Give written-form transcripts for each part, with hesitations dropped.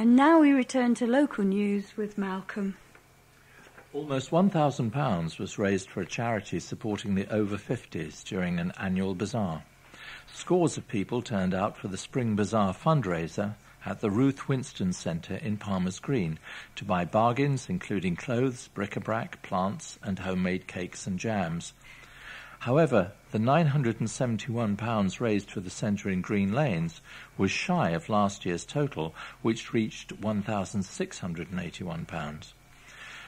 And now we return to local news with Malcolm. Almost £1,000 was raised for a charity supporting the over 50s during an annual bazaar. Scores of people turned out for the Spring Bazaar fundraiser at the Ruth Winston Centre in Palmer's Green to buy bargains including clothes, bric-a-brac, plants and homemade cakes and jams. However, the £971 raised for the centre in Green Lanes was shy of last year's total, which reached £1,681.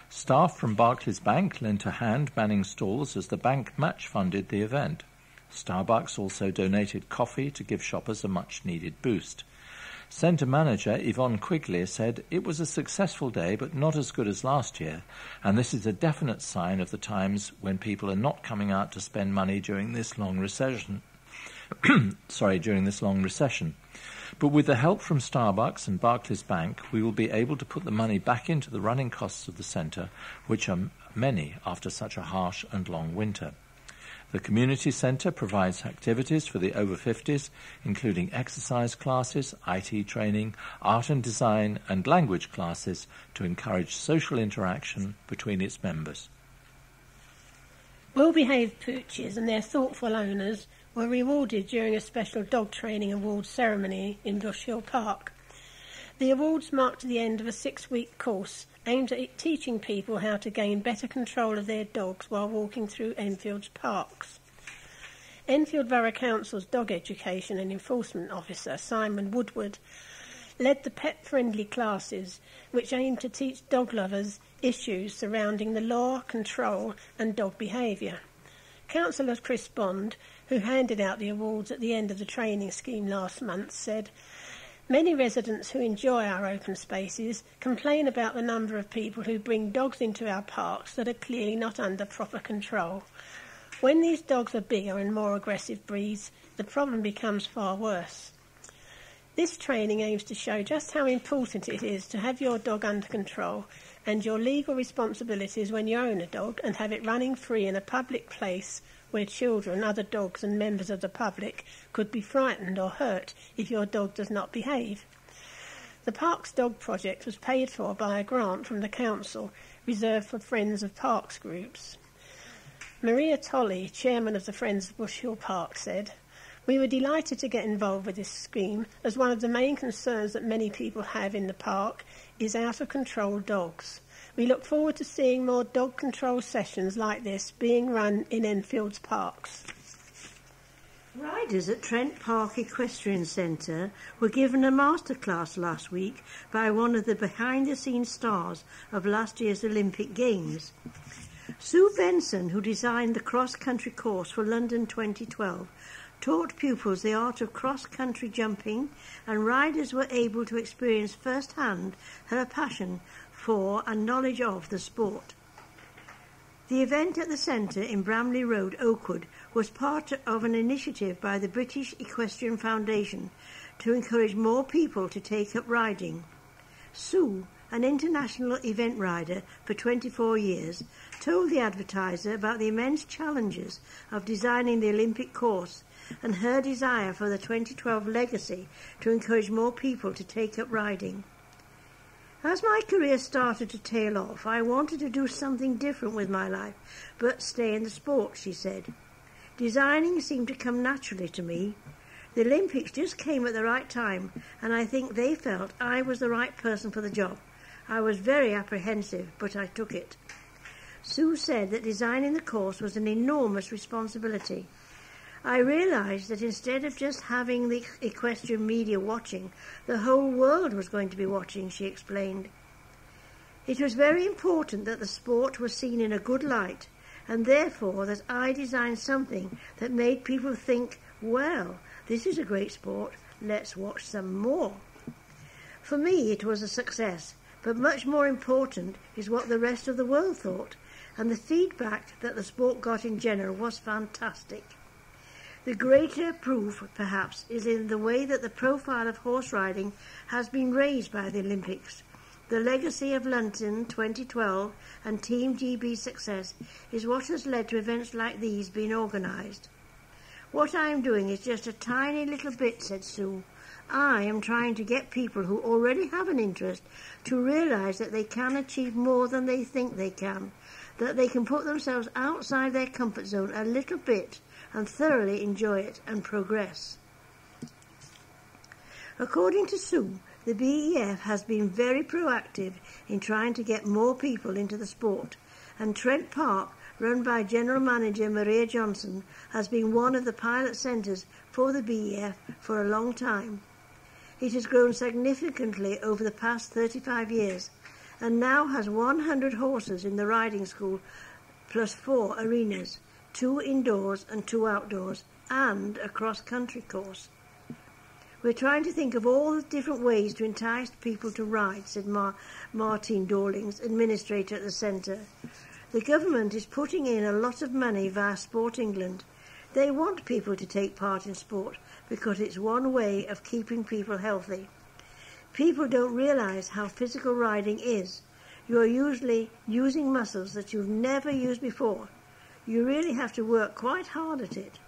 Staff from Barclays Bank lent a hand manning stalls as the bank match funded the event. Starbucks also donated coffee to give shoppers a much-needed boost. Centre manager Yvonne Quigley said it was a successful day but not as good as last year, and this is a definite sign of the times when people are not coming out to spend money during this long recession. But with the help from Starbucks and Barclays Bank, we will be able to put the money back into the running costs of the centre, which are many after such a harsh and long winter. The community centre provides activities for the over 50s, including exercise classes, IT training, art and design and language classes to encourage social interaction between its members. Well-behaved pooches and their thoughtful owners were rewarded during a special dog training awards ceremony in Bush Hill Park. The awards marked the end of a 6-week course aimed at teaching people how to gain better control of their dogs while walking through Enfield's parks. Enfield Borough Council's Dog Education and Enforcement Officer, Simon Woodward, led the pet-friendly classes, which aimed to teach dog lovers issues surrounding the law, control and dog behaviour. Councillor Chris Bond, who handed out the awards at the end of the training scheme last month, said, "Many residents who enjoy our open spaces complain about the number of people who bring dogs into our parks that are clearly not under proper control. When these dogs are bigger and more aggressive breeds, the problem becomes far worse." This training aims to show just how important it is to have your dog under control and your legal responsibilities when you own a dog and have it running free in a public place where children, other dogs and members of the public could be frightened or hurt if your dog does not behave. The Parks Dog Project was paid for by a grant from the council reserved for Friends of Parks groups. Maria Tolley, chairman of the Friends of Bush Hill Park, said, "We were delighted to get involved with this scheme as one of the main concerns that many people have in the park is out-of-control dogs. We look forward to seeing more dog control sessions like this being run in Enfield's parks." Riders at Trent Park Equestrian Centre were given a masterclass last week by one of the behind-the-scenes stars of last year's Olympic Games. Sue Benson, who designed the cross-country course for London 2012, taught pupils the art of cross-country jumping, and riders were able to experience firsthand her passion for and knowledge of the sport. The event at the centre in Bramley Road, Oakwood, was part of an initiative by the British Equestrian Foundation to encourage more people to take up riding. Sue, an international event rider for 24 years, told the advertiser about the immense challenges of designing the Olympic course and her desire for the 2012 legacy to encourage more people to take up riding. "As my career started to tail off, I wanted to do something different with my life, but stay in the sport," she said. "Designing seemed to come naturally to me. The Olympics just came at the right time, and I think they felt I was the right person for the job. I was very apprehensive, but I took it." Sue said that designing the course was an enormous responsibility. "I realised that instead of just having the equestrian media watching, the whole world was going to be watching," she explained. "It was very important that the sport was seen in a good light, and therefore that I designed something that made people think, well, this is a great sport, let's watch some more." For me, it was a success, but much more important is what the rest of the world thought, and the feedback that the sport got in general was fantastic. The greater proof, perhaps, is in the way that the profile of horse riding has been raised by the Olympics. The legacy of London 2012 and Team GB's success is what has led to events like these being organised. "What I am doing is just a tiny little bit," said Sue. I am trying to get people who already have an interest to realise that they can achieve more than they think they can, that they can put themselves outside their comfort zone a little bit and thoroughly enjoy it and progress. According to Sue, the BEF has been very proactive in trying to get more people into the sport, and Trent Park, run by General Manager Maria Johnson, has been one of the pilot centres for the BEF for a long time. It has grown significantly over the past 35 years and now has 100 horses in the riding school plus 4 arenas, 2 indoors and 2 outdoors, and a cross-country course. We're trying to think of all the different ways to entice people to ride, said Martin Dawlings, administrator at the centre. The government is putting in a lot of money via Sport England. They want people to take part in sport because it's one way of keeping people healthy. People don't realise how physical riding is. You are usually using muscles that you've never used before. You really have to work quite hard at it.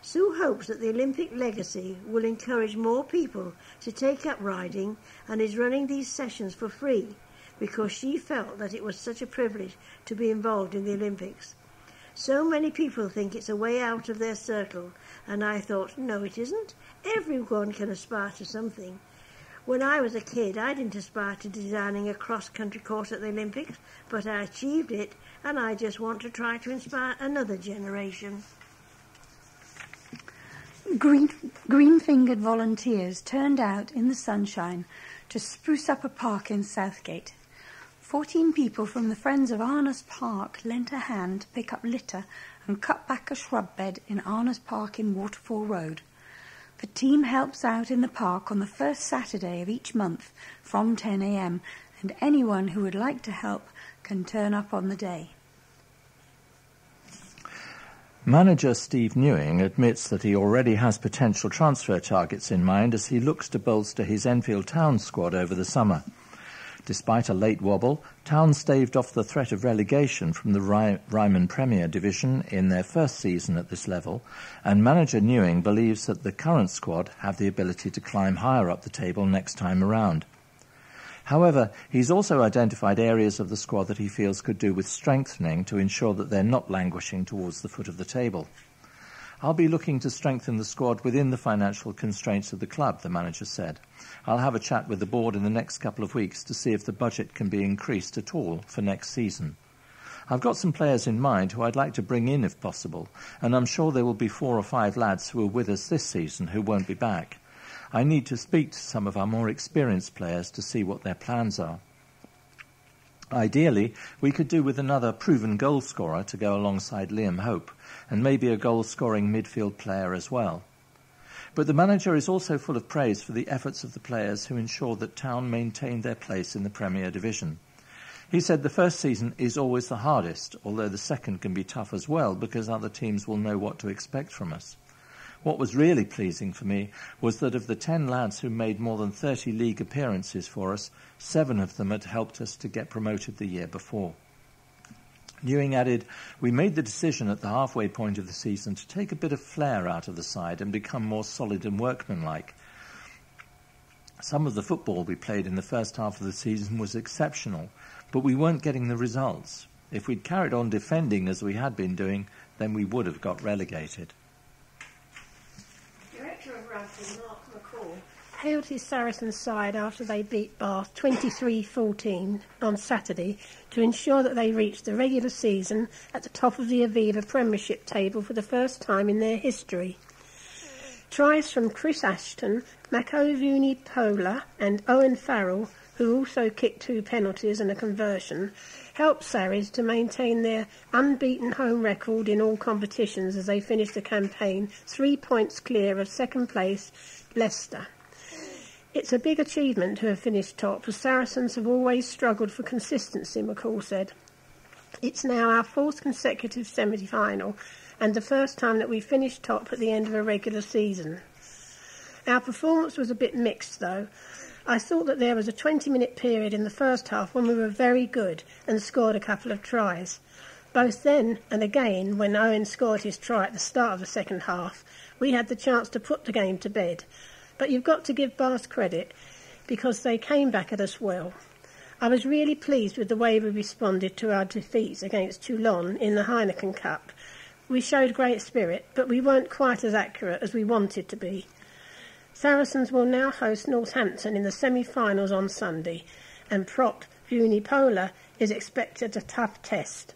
Sue hopes that the Olympic legacy will encourage more people to take up riding and is running these sessions for free because she felt that it was such a privilege to be involved in the Olympics. So many people think it's a way out of their circle, and I thought, no, it isn't. Everyone can aspire to something. When I was a kid, I didn't aspire to designing a cross-country course at the Olympics, but I achieved it, and I just want to try to inspire another generation. Green-fingered volunteers turned out in the sunshine to spruce up a park in Southgate. 14 people from the Friends of Arnos Park lent a hand to pick up litter and cut back a shrub bed in Arnos Park in Waterfall Road. The team helps out in the park on the first Saturday of each month from 10 a.m, and anyone who would like to help can turn up on the day. Manager Steve Newing admits that he already has potential transfer targets in mind as he looks to bolster his Enfield Town squad over the summer. Despite a late wobble, Town staved off the threat of relegation from the Ryman Premier Division in their first season at this level, and manager Newing believes that the current squad have the ability to climb higher up the table next time around. However, he's also identified areas of the squad that he feels could do with strengthening to ensure that they're not languishing towards the foot of the table. I'll be looking to strengthen the squad within the financial constraints of the club, the manager said. I'll have a chat with the board in the next couple of weeks to see if the budget can be increased at all for next season. I've got some players in mind who I'd like to bring in if possible, and I'm sure there will be 4 or 5 lads who are with us this season who won't be back. I need to speak to some of our more experienced players to see what their plans are. Ideally, we could do with another proven goal scorer to go alongside Liam Hope, and maybe a goal-scoring midfield player as well. But the manager is also full of praise for the efforts of the players who ensure that Town maintain their place in the Premier Division. He said the first season is always the hardest, although the second can be tough as well because other teams will know what to expect from us. What was really pleasing for me was that of the 10 lads who made more than 30 league appearances for us, 7 of them had helped us to get promoted the year before. Newing added, we made the decision at the halfway point of the season to take a bit of flair out of the side and become more solid and workmanlike. Some of the football we played in the first half of the season was exceptional, but we weren't getting the results. If we'd carried on defending as we had been doing, then we would have got relegated. Director of Rugby, Mark McCall, hailed his Saracens side after they beat Bath 23-14 on Saturday to ensure that they reached the regular season at the top of the Aviva Premiership table for the first time in their history. Tries from Chris Ashton, Makovuni Pola and Owen Farrell, who also kicked 2 penalties and a conversion, helped Sarries to maintain their unbeaten home record in all competitions as they finished the campaign 3 points clear of second place Leicester. It's a big achievement to have finished top, as Saracens have always struggled for consistency, McCall said. It's now our 4th consecutive semi-final and the first time that we finished top at the end of a regular season. Our performance was a bit mixed, though. I thought that there was a 20-minute period in the first half when we were very good and scored a couple of tries. Both then and again, when Owen scored his try at the start of the second half, we had the chance to put the game to bed. But you've got to give Bath credit because they came back at us well. I was really pleased with the way we responded to our defeats against Toulon in the Heineken Cup. We showed great spirit, but we weren't quite as accurate as we wanted to be. Saracens will now host Northampton in the semi-finals on Sunday, and prop Unipolar is expected a tough test.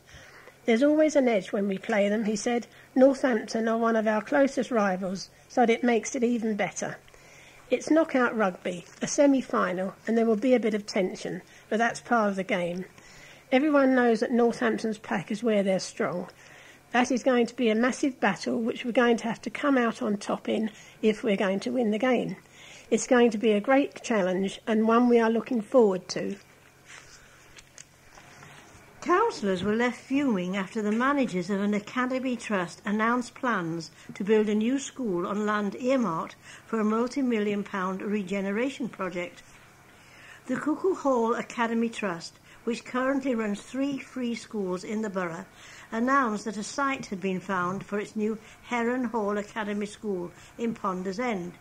There's always an edge when we play them, he said. Northampton are one of our closest rivals, so it makes it even better. It's knockout rugby, a semi-final, and there will be a bit of tension, but that's part of the game. Everyone knows that Northampton's pack is where they're strong. That is going to be a massive battle which we're going to have to come out on top in if we're going to win the game. It's going to be a great challenge and one we are looking forward to. Councillors were left fuming after the managers of an academy trust announced plans to build a new school on land earmarked for a multi-million-pound regeneration project. The Cuckoo Hall Academy Trust, which currently runs 3 free schools in the borough, announced that a site had been found for its new Heron Hall Academy School in Ponders End,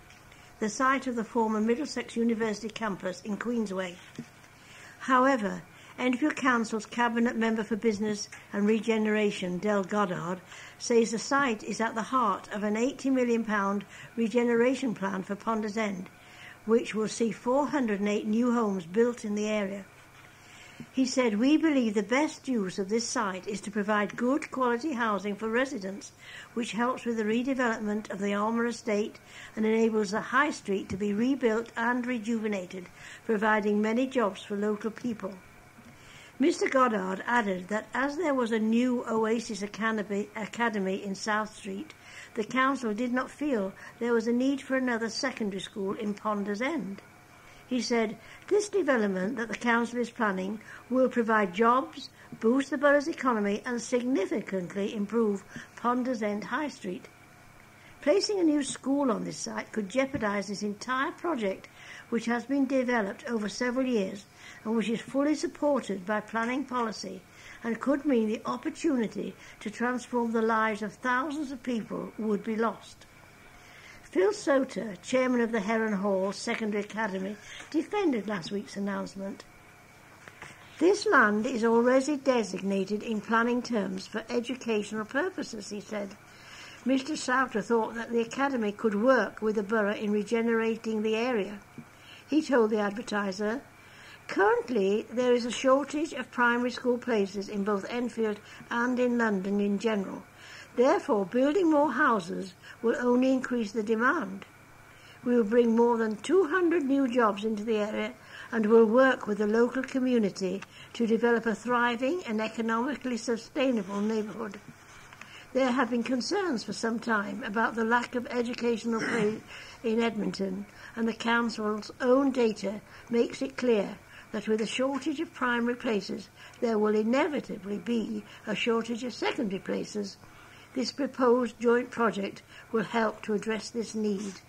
the site of the former Middlesex University campus in Queensway. However, Enfield Council's Cabinet Member for Business and Regeneration, Del Goddard, says the site is at the heart of an £80 million regeneration plan for Ponders End, which will see 408 new homes built in the area. He said, "We believe the best use of this site is to provide good quality housing for residents, which helps with the redevelopment of the Armour estate and enables the High Street to be rebuilt and rejuvenated, providing many jobs for local people." Mr Goddard added that as there was a new Oasis Academy in South Street, the council did not feel there was a need for another secondary school in Ponders End. He said, "This development that the council is planning will provide jobs, boost the borough's economy and significantly improve Ponders End High Street. Placing a new school on this site could jeopardise this entire project, which has been developed over several years and which is fully supported by planning policy, and could mean the opportunity to transform the lives of thousands of people would be lost." Phil Soter, chairman of the Heron Hall Secondary Academy, defended last week's announcement. "This land is already designated in planning terms for educational purposes," he said. Mr Soter thought that the academy could work with the borough in regenerating the area. He told the Advertiser, "Currently, there is a shortage of primary school places in both Enfield and in London in general. Therefore, building more houses will only increase the demand. We will bring more than 200 new jobs into the area and will work with the local community to develop a thriving and economically sustainable neighbourhood. There have been concerns for some time about the lack of educational place in Edmonton, and the council's own data makes it clear that with a shortage of primary places, there will inevitably be a shortage of secondary places. This proposed joint project will help to address this need."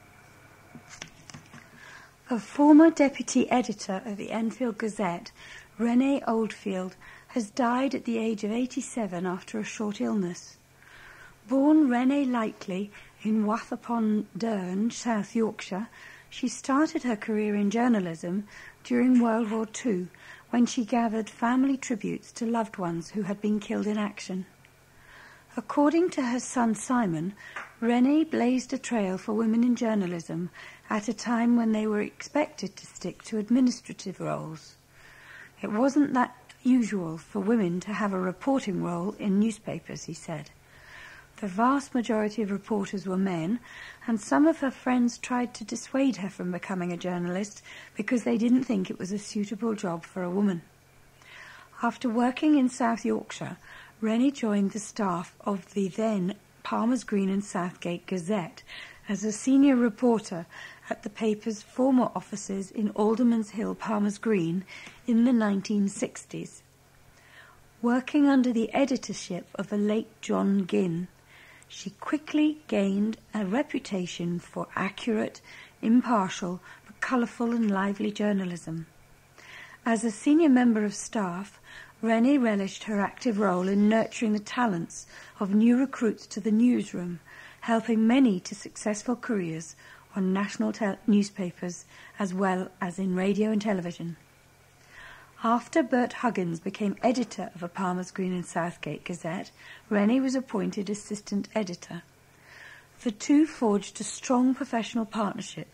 A former deputy editor of the Enfield Gazette, Renee Oldfield, has died at the age of 87 after a short illness. Born Renee Lightly in Wath-upon-Dearne, South Yorkshire, she started her career in journalism during World War II, when she gathered family tributes to loved ones who had been killed in action. According to her son Simon, Renee blazed a trail for women in journalism at a time when they were expected to stick to administrative roles. It wasn't that usual for women to have a reporting role in newspapers, he said. The vast majority of reporters were men, and some of her friends tried to dissuade her from becoming a journalist because they didn't think it was a suitable job for a woman. After working in South Yorkshire, Rennie joined the staff of the then Palmer's Green and Southgate Gazette as a senior reporter at the paper's former offices in Alderman's Hill, Palmer's Green, in the 1960s. Working under the editorship of the late John Ginn, she quickly gained a reputation for accurate, impartial, but colourful and lively journalism. As a senior member of staff, Rennie relished her active role in nurturing the talents of new recruits to the newsroom, helping many to successful careers on national newspapers as well as in radio and television. After Bert Huggins became editor of a Palmer's Green and Southgate Gazette, Rennie was appointed assistant editor. The two forged a strong professional partnership,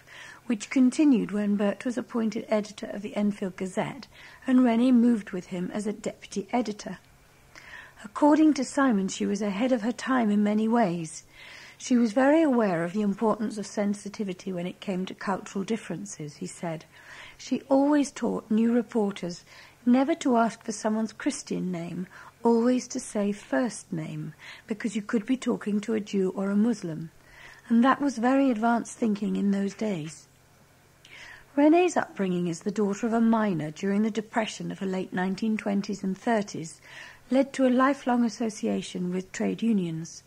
which continued when Bert was appointed editor of the Enfield Gazette, and Rennie moved with him as a deputy editor. According to Simon, she was ahead of her time in many ways. She was very aware of the importance of sensitivity when it came to cultural differences, he said. She always taught new reporters never to ask for someone's Christian name, always to say first name, because you could be talking to a Jew or a Muslim. And that was very advanced thinking in those days. Renee's upbringing as the daughter of a miner during the Depression of the late 1920s and 30s led to a lifelong association with trade unions.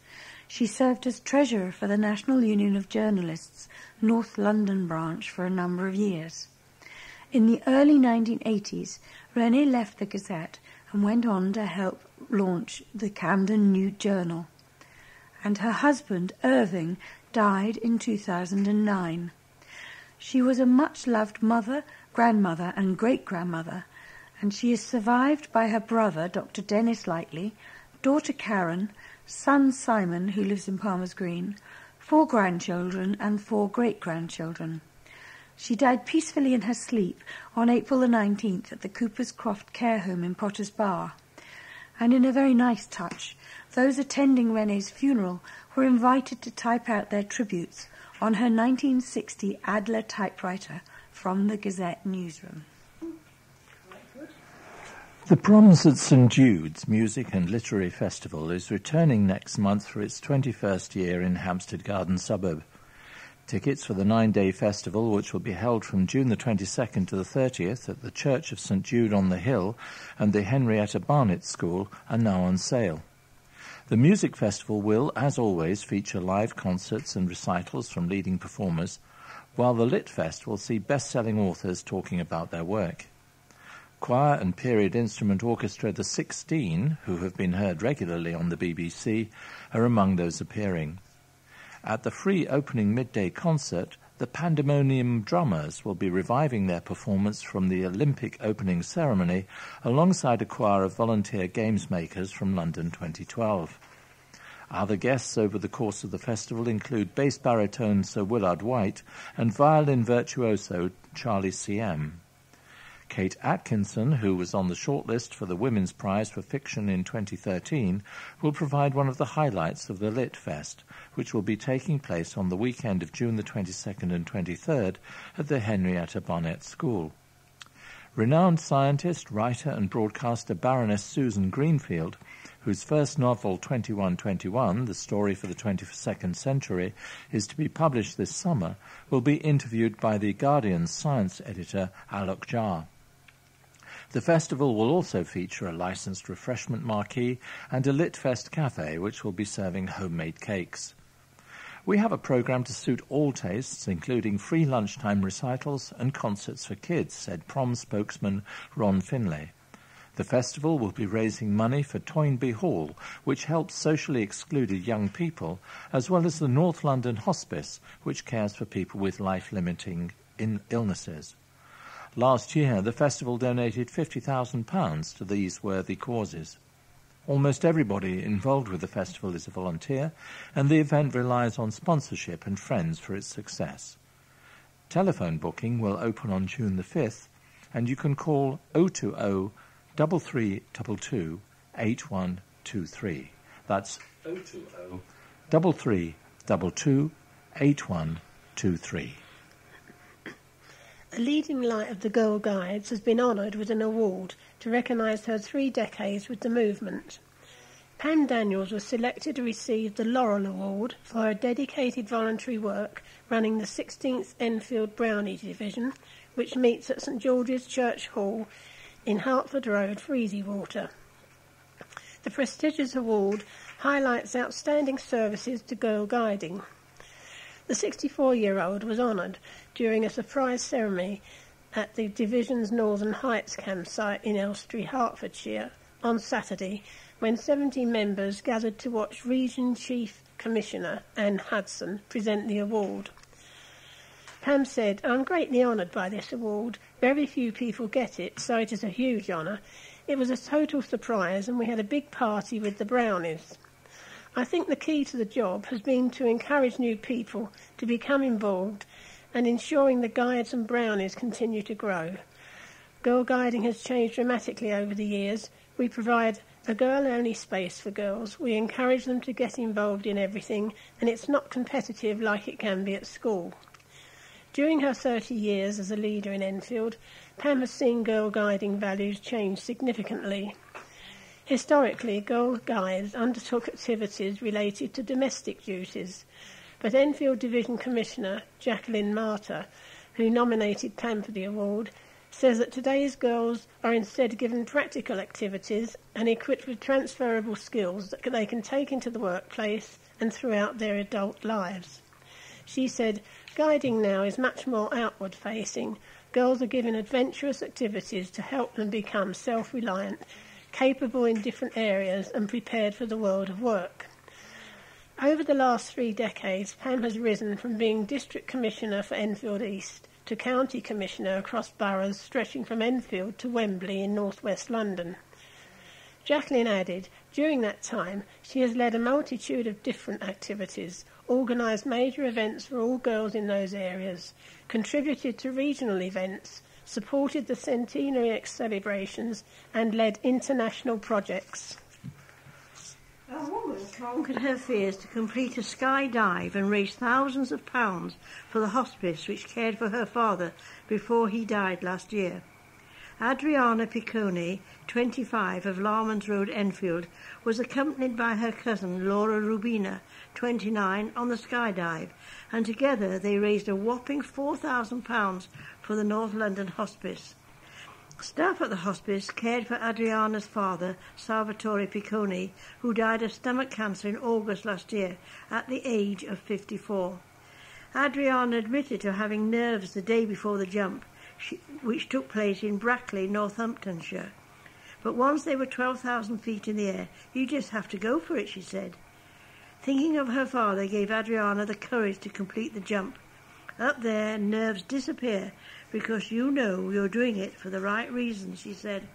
She served as treasurer for the National Union of Journalists, North London branch, for a number of years. In the early 1980s, Renee left the Gazette and went on to help launch the Camden New Journal. And her husband, Irving, died in 2009. She was a much-loved mother, grandmother and great-grandmother, and she is survived by her brother, Dr. Dennis Lightly, daughter Karen, son Simon, who lives in Palmer's Green, 4 grandchildren and 4 great-grandchildren. She died peacefully in her sleep on April the 19th at the Cooper's Croft Care Home in Potters Bar. And in a very nice touch, those attending Renee's funeral were invited to type out their tributes on her 1960 Adler typewriter from the Gazette newsroom. The Proms at St Jude's Music and Literary Festival is returning next month for its 21st year in Hampstead Garden Suburb. Tickets for the 9-day festival, which will be held from June the 22nd to the 30th at the Church of St Jude on the Hill and the Henrietta Barnett School, are now on sale. The music festival will, as always, feature live concerts and recitals from leading performers, while the Lit Fest will see best-selling authors talking about their work. Choir and period instrument orchestra The 16, who have been heard regularly on the BBC, are among those appearing. At the free opening midday concert, the Pandemonium Drummers will be reviving their performance from the Olympic opening ceremony alongside a choir of volunteer games makers from London 2012. Other guests over the course of the festival include bass baritone Sir Willard White and violin virtuoso Charlie C.M. Kate Atkinson, who was on the shortlist for the Women's Prize for Fiction in 2013, will provide one of the highlights of the Lit Fest, which will be taking place on the weekend of June the 22nd and 23rd at the Henrietta Barnett School. Renowned scientist, writer and broadcaster Baroness Susan Greenfield, whose first novel, 2121, The Story for the 22nd Century, is to be published this summer, will be interviewed by The Guardian's science editor Alok Jha. The festival will also feature a licensed refreshment marquee and a Litfest cafe, which will be serving homemade cakes. We have a programme to suit all tastes, including free lunchtime recitals and concerts for kids, said Prom spokesman Ron Finlay. The festival will be raising money for Toynbee Hall, which helps socially excluded young people, as well as the North London Hospice, which cares for people with life-limiting illnesses. Last year, the festival donated £50,000 to these worthy causes. Almost everybody involved with the festival is a volunteer, and the event relies on sponsorship and friends for its success. Telephone booking will open on June the 5th, and you can call 020 3322 8123. That's 020 3322 8123. A leading light of the Girl Guides has been honoured with an award to recognise her 3 decades with the movement. Pam Daniels was selected to receive the Laurel Award for her dedicated voluntary work running the 16th Enfield Brownie Division, which meets at St George's Church Hall in Hertford Road, Freezywater. The prestigious award highlights outstanding services to girl guiding. The 64-year-old was honoured during a surprise ceremony at the division's Northern Heights campsite in Elstree, Hertfordshire, on Saturday, when 70 members gathered to watch Region Chief Commissioner Anne Hudson present the award. Pam said, "I'm greatly honoured by this award. Very few people get it, so it is a huge honour. It was a total surprise and we had a big party with the brownies. I think the key to the job has been to encourage new people to become involved and ensuring the guides and brownies continue to grow. Girl guiding has changed dramatically over the years. We provide a girl-only space for girls. We encourage them to get involved in everything, and it's not competitive like it can be at school." During her 30 years as a leader in Enfield, Pam has seen girl guiding values change significantly. Historically, girl guides undertook activities related to domestic duties, but Enfield Division Commissioner Jacqueline Marta, who nominated Pam for the award, says that today's girls are instead given practical activities and equipped with transferable skills that they can take into the workplace and throughout their adult lives. She said, "Guiding now is much more outward-facing. Girls are given adventurous activities to help them become self-reliant, capable in different areas and prepared for the world of work." Over the last 3 decades, Pam has risen from being District Commissioner for Enfield East to County Commissioner across boroughs stretching from Enfield to Wembley in northwest London. Jacqueline added, during that time, she has led a multitude of different activities, organised major events for all girls in those areas, contributed to regional events, supported the centenary celebrations, and led international projects. A woman conquered her fears to complete a skydive and raise thousands of pounds for the hospice which cared for her father before he died last year. Adriana Piccone, 25, of Larmans Road, Enfield, was accompanied by her cousin Laura Rubina, 29, on the skydive, and together they raised a whopping £4,000 for the North London hospice. Staff at the hospice cared for Adriana's father, Salvatore Piccone, who died of stomach cancer in August last year at the age of 54. Adriana admitted to having nerves the day before the jump, which took place in Brackley, Northamptonshire. But once they were 12,000 feet in the air, you just have to go for it, she said. Thinking of her father gave Adriana the courage to complete the jump. Up there, nerves disappear because you know you're doing it for the right reasons, she said.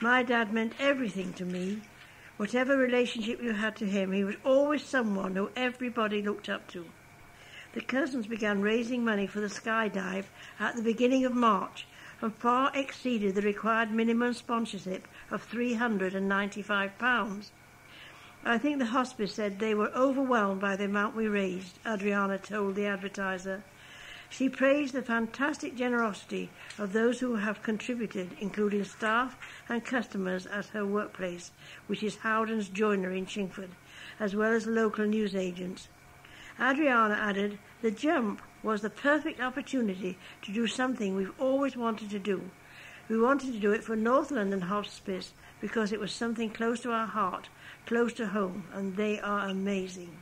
My dad meant everything to me. Whatever relationship you had to him, he was always someone who everybody looked up to. The cousins began raising money for the skydive at the beginning of March and far exceeded the required minimum sponsorship of £395. I think the hospice said they were overwhelmed by the amount we raised, Adriana told the advertiser. She praised the fantastic generosity of those who have contributed, including staff and customers at her workplace, which is Howden's Joinery in Chingford, as well as local newsagents. Adriana added, the jump was the perfect opportunity to do something we've always wanted to do. We wanted to do it for North London Hospice because it was something close to our heart, close to home, and they are amazing.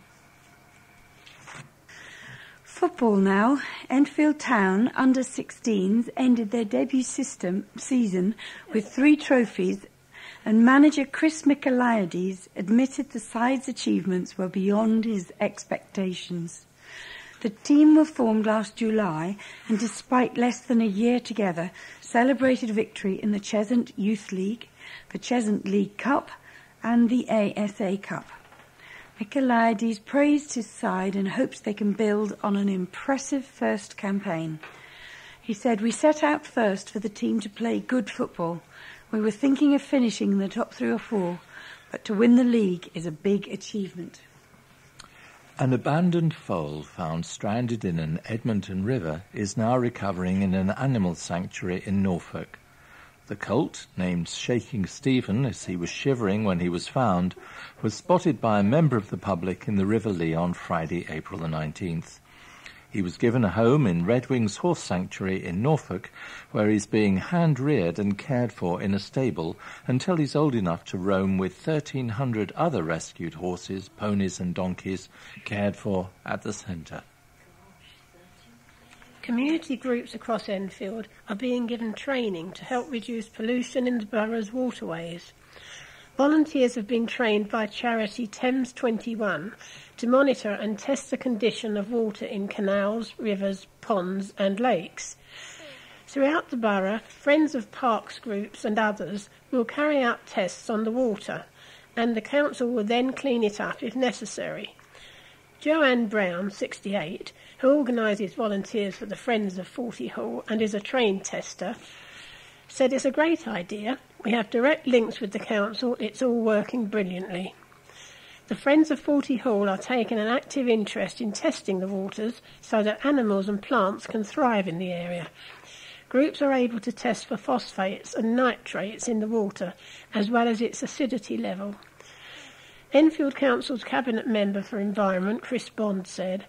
Football now. Enfield Town under-16s ended their debut season with 3 trophies, and manager Chris Michaelides admitted the side's achievements were beyond his expectations. The team were formed last July and, despite less than a year together, celebrated victory in the Cheshunt Youth League, the Cheshunt League Cup and the ASA Cup. Michaelides praised his side and hopes they can build on an impressive first campaign. He said, we set out first for the team to play good football. We were thinking of finishing in the top 3 or 4, but to win the league is a big achievement. An abandoned foal found stranded in an Edmonton river is now recovering in an animal sanctuary in Norfolk. The colt, named Shaking Stephen as he was shivering when he was found, was spotted by a member of the public in the River Lee on Friday, April the 19th. He was given a home in Red Wings Horse Sanctuary in Norfolk, where he's being hand-reared and cared for in a stable until he's old enough to roam with 1,300 other rescued horses, ponies and donkeys cared for at the centre. Community groups across Enfield are being given training to help reduce pollution in the borough's waterways. Volunteers have been trained by charity Thames 21 to monitor and test the condition of water in canals, rivers, ponds and lakes. Throughout the borough, Friends of Parks groups and others will carry out tests on the water, and the council will then clean it up if necessary. Joanne Brown, 68, who organises volunteers for the Friends of Forty Hall and is a trained tester, said it's a great idea. We have direct links with the council. It's all working brilliantly. The Friends of Forty Hall are taking an active interest in testing the waters so that animals and plants can thrive in the area. Groups are able to test for phosphates and nitrates in the water, as well as its acidity level. Enfield Council's Cabinet Member for Environment, Chris Bond, said,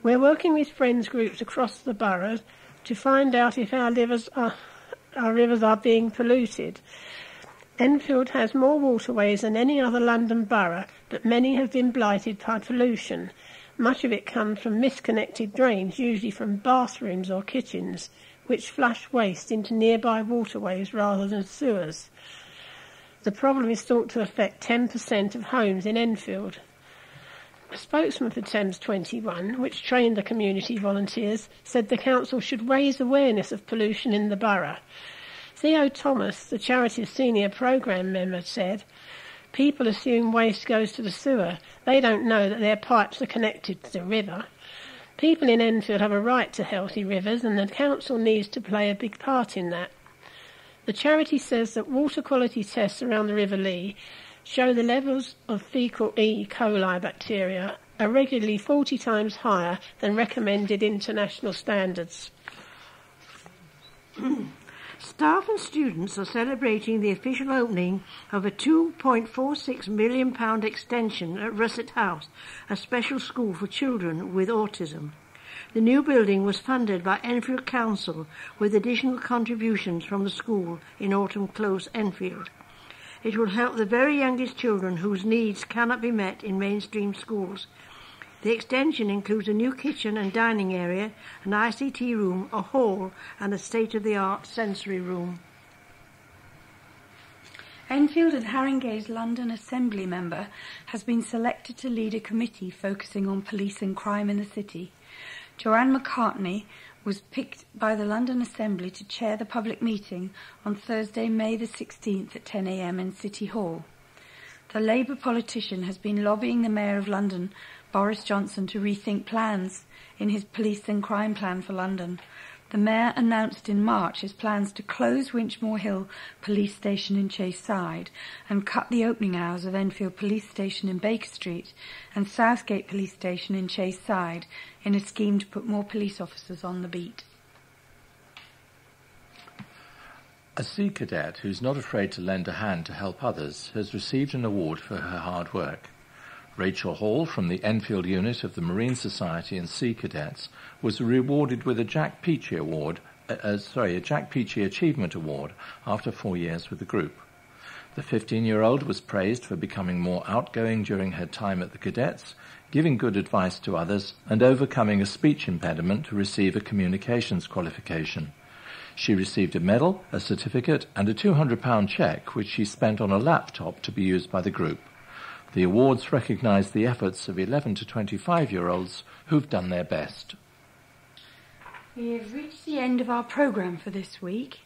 "We're working with Friends groups across the borough to find out if our rivers are being polluted. Enfield has more waterways than any other London borough, but many have been blighted by pollution. Much of it comes from misconnected drains, usually from bathrooms or kitchens, which flush waste into nearby waterways rather than sewers. The problem is thought to affect 10% of homes in Enfield." A spokesman for Thames 21, which trained the community volunteers, said the council should raise awareness of pollution in the borough. Theo Thomas, the charity's senior programme member, said, "People assume waste goes to the sewer. They don't know that their pipes are connected to the river. People in Enfield have a right to healthy rivers, and the council needs to play a big part in that." The charity says that water quality tests around the River Lee show the levels of fecal E. coli bacteria are regularly 40 times higher than recommended international standards. Staff and students are celebrating the official opening of a £2.46 million extension at Russet House, a special school for children with autism. The new building was funded by Enfield Council with additional contributions from the school in Autumn Close, Enfield. It will help the very youngest children whose needs cannot be met in mainstream schools. The extension includes a new kitchen and dining area, an ICT room, a hall and a state-of-the-art sensory room. Enfield and Haringey's London Assembly member has been selected to lead a committee focusing on police and crime in the city. Joanne McCartney was picked by the London Assembly to chair the public meeting on Thursday, May the 16th at 10 a.m. in City Hall. The Labour politician has been lobbying the Mayor of London, Boris Johnson, to rethink plans in his police and crime plan for London. The Mayor announced in March his plans to close Winchmore Hill Police Station in Chase Side and cut the opening hours of Enfield Police Station in Baker Street and Southgate Police Station in Chase Side in a scheme to put more police officers on the beat. A sea cadet who's not afraid to lend a hand to help others has received an award for her hard work. Rachel Hall from the Enfield unit of the Marine Society and Sea Cadets was rewarded with a Jack Peachy Achievement Award after 4 years with the group. The 15-year-old was praised for becoming more outgoing during her time at the cadets, giving good advice to others, and overcoming a speech impediment to receive a communications qualification. She received a medal, a certificate, and a £200 cheque, which she spent on a laptop to be used by the group. The awards recognise the efforts of 11 to 25-year-olds who've done their best. We have reached the end of our programme for this week.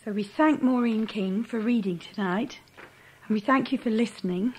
So we thank Maureen King for reading tonight, and we thank you for listening.